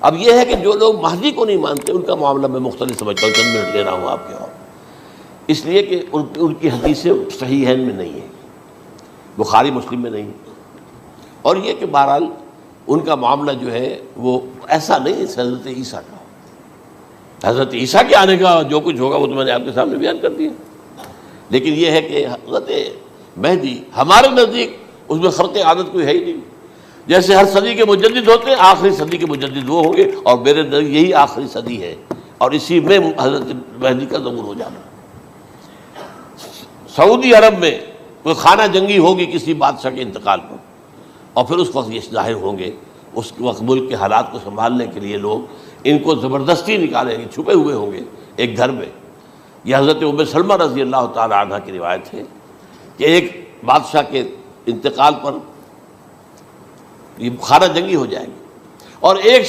अब यह है कि जो लोग महदी को नहीं मानते उनका मामला मैं मुख्तलिफ समझता हूँ, चंद मिनट ले रहा हूँ आपके और, इसलिए कि उनकी हदीसें सहीहैन में नहीं है, बुखारी मुस्लिम में नहीं है, और ये कि बहरहाल उनका मामला जो है वो ऐसा नहीं है हज़रत ईसा का। हज़रत ईसा के आने का जो कुछ होगा वो तो मैंने आपके सामने बयान कर दिया, लेकिन ये है कि हज़रत मेहदी हमारे नज़दीक उसमें ख़र्क़ आदत कोई है ही नहीं। जैसे हर सदी के मुजद्दिद होते हैं, आखिरी सदी के मुजद्दिद वो होंगे, और मेरे नज़दीक यही आखिरी सदी है, और इसी में हज़रत मेहदी का ज़हूर हो जाना। सऊदी अरब में कोई खाना जंगी होगी किसी बादशाह के इंतकाल पर, और फिर उस वक्त ये ज़ाहिर होंगे, उस वक्त मुल्क के हालात को संभालने के लिए लोग इनको ज़बरदस्ती निकालेंगे, छुपे हुए होंगे एक घर में। यह हज़रत उम्मे सलमा रज़ी अल्लाह तआला अन्हा की रिवायत है कि एक बादशाह के इंतकाल पर ये खाना जंगी हो जाएगी, और एक